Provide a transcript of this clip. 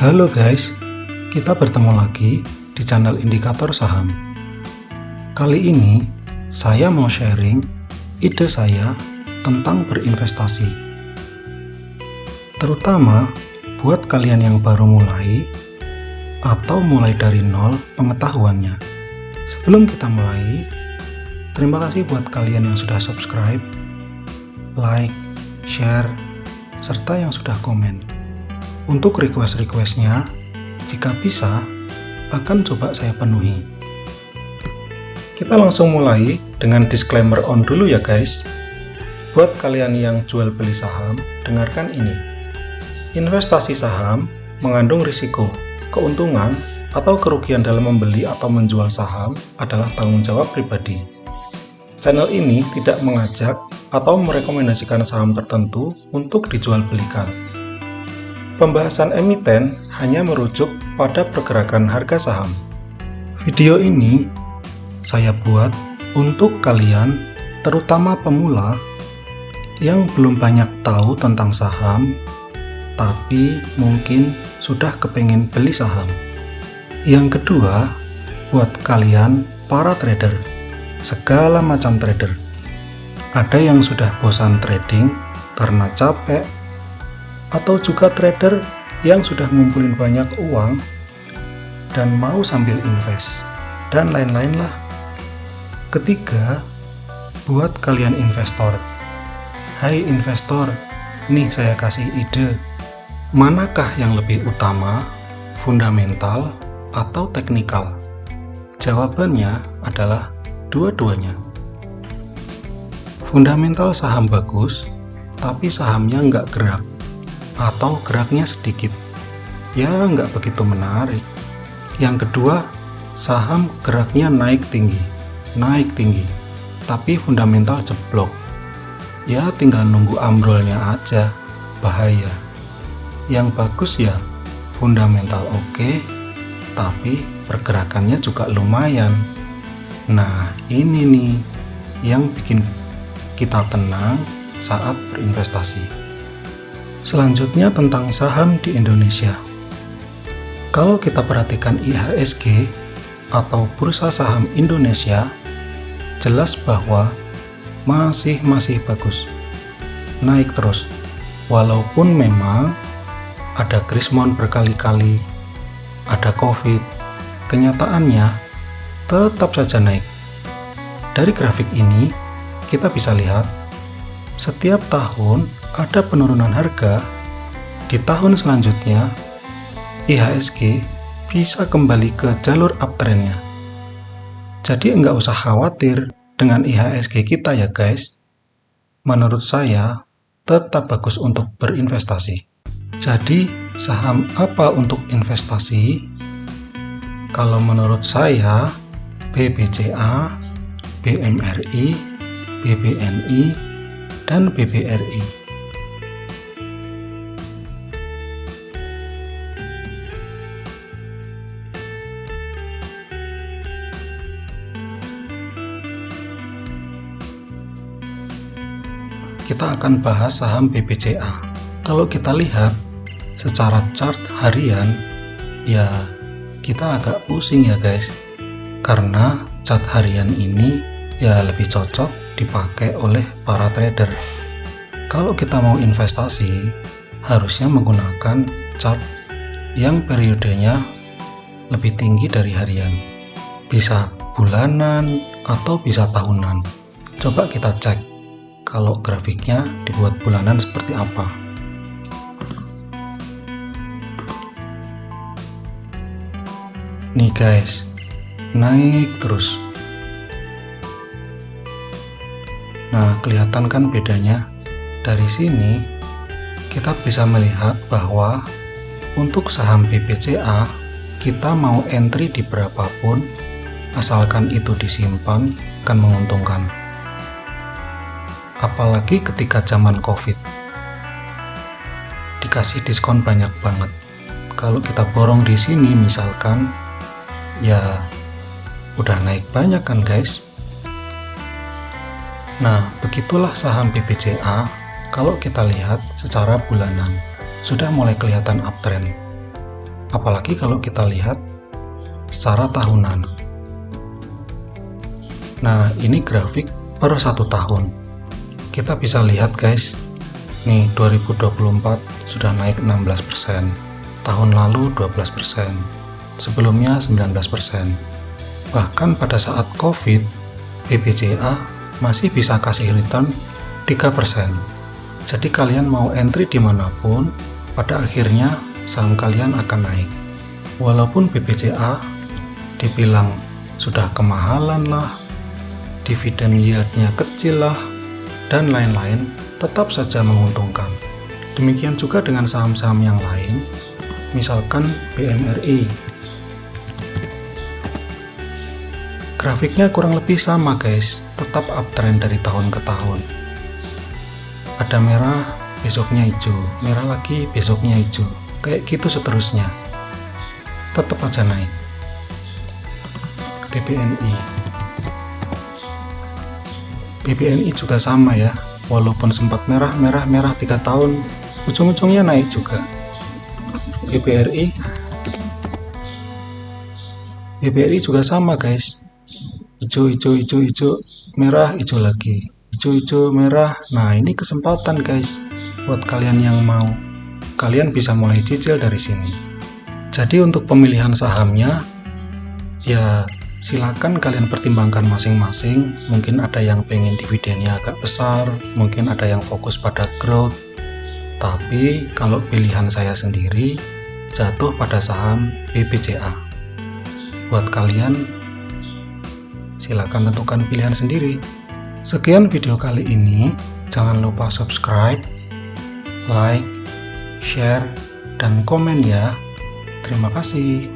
Halo guys, kita bertemu lagi di channel Indikator Saham. Kali ini saya mau sharing ide saya tentang berinvestasi. Terutama buat kalian yang baru mulai atau mulai dari nol pengetahuannya. Sebelum kita mulai, terima kasih buat kalian yang sudah subscribe, like, share, serta yang sudah komen. Untuk request-requestnya, jika bisa, akan coba saya penuhi. Kita langsung mulai dengan disclaimer on dulu ya guys. Buat kalian yang jual beli saham, dengarkan ini. Investasi saham mengandung risiko, keuntungan, atau kerugian dalam membeli atau menjual saham adalah tanggung jawab pribadi. Channel ini tidak mengajak atau merekomendasikan saham tertentu untuk dijual belikan. Pembahasan emiten hanya merujuk pada pergerakan harga saham. Video ini saya buat untuk kalian, terutama pemula yang belum banyak tahu tentang saham, tapi mungkin sudah kepengen beli saham. Yang kedua, buat kalian para trader, segala macam trader. Ada yang sudah bosan trading karena capek, atau juga trader yang sudah ngumpulin banyak uang dan mau sambil invest, dan lain-lain lah. Ketiga, buat kalian investor. Hai investor, nih saya kasih ide. Manakah yang lebih utama, fundamental atau teknikal? Jawabannya adalah dua-duanya. Fundamental saham bagus, tapi sahamnya nggak gerak, atau geraknya sedikit, ya nggak begitu menarik. Yang kedua, saham geraknya naik tinggi, tapi fundamental jeblok, ya tinggal nunggu ambrolnya aja, bahaya. Yang bagus ya fundamental oke, tapi pergerakannya juga lumayan. Nah ini nih yang bikin kita tenang saat berinvestasi. Selanjutnya tentang saham di Indonesia. Kalau kita perhatikan IHSG atau Bursa Saham Indonesia, jelas bahwa masih bagus, naik terus. Walaupun memang ada krismon berkali-kali, ada COVID, kenyataannya tetap saja naik. Dari grafik ini kita bisa lihat setiap tahun ada penurunan harga. Di tahun selanjutnya IHSG bisa kembali ke jalur uptrendnya. Jadi enggak usah khawatir dengan IHSG kita ya guys. Menurut saya tetap bagus untuk berinvestasi. Jadi saham apa untuk investasi? Kalau menurut saya BBCA, BMRI, BBNI, dan BBRI. Kita akan bahas saham BBCA. Kalau kita lihat secara chart harian, ya kita agak pusing ya guys, karena chart harian ini ya lebih cocok dipakai oleh para trader. Kalau kita mau investasi, harusnya menggunakan chart yang periodenya lebih tinggi dari harian. Bisa bulanan atau bisa tahunan. Coba kita cek kalau grafiknya dibuat bulanan seperti apa. Nih guys, naik terus. Nah, kelihatan kan bedanya? Dari sini kita bisa melihat bahwa untuk saham BBCA kita mau entry di berapapun, asalkan itu disimpan, akan menguntungkan. Apalagi ketika zaman COVID, dikasih diskon banyak banget. Kalau kita borong di sini misalkan, ya udah naik banyak kan guys. Nah, begitulah saham BBCA kalau kita lihat secara bulanan. Sudah mulai kelihatan uptrend. apalagi kalau kita lihat secara tahunan. Nah, ini grafik per 1 tahun. Kita bisa lihat guys, nih 2024 sudah naik 16%, tahun lalu 12%, sebelumnya 19%. Bahkan pada saat COVID, BBCA masih bisa kasih return 3%. Jadi kalian mau entry dimanapun, pada akhirnya saham kalian akan naik. Walaupun BBCA dibilang sudah kemahalan lah, dividen yieldnya kecil lah, dan lain-lain, tetap saja menguntungkan. Demikian juga dengan saham-saham yang lain, misalkan BMRI. Grafiknya kurang lebih sama guys, tetap uptrend dari tahun ke tahun. Ada merah, besoknya hijau, merah lagi, besoknya hijau, kayak gitu seterusnya. Tetap aja naik. BBNI juga sama ya, walaupun sempat merah 3 tahun, ujung-ujungnya naik juga. BBRI juga sama guys, hijau, merah, hijau lagi, hijau, merah. Nah, ini kesempatan guys buat kalian yang mau. Kalian bisa mulai cicil dari sini. Jadi untuk pemilihan sahamnya, ya silakan kalian pertimbangkan masing-masing. Mungkin ada yang pengen dividennya agak besar, mungkin ada yang fokus pada growth. Tapi kalau pilihan saya sendiri jatuh pada saham BBCA. Buat kalian, silakan tentukan pilihan sendiri. Sekian video kali ini. Jangan lupa subscribe, like, share, dan komen ya. Terima kasih.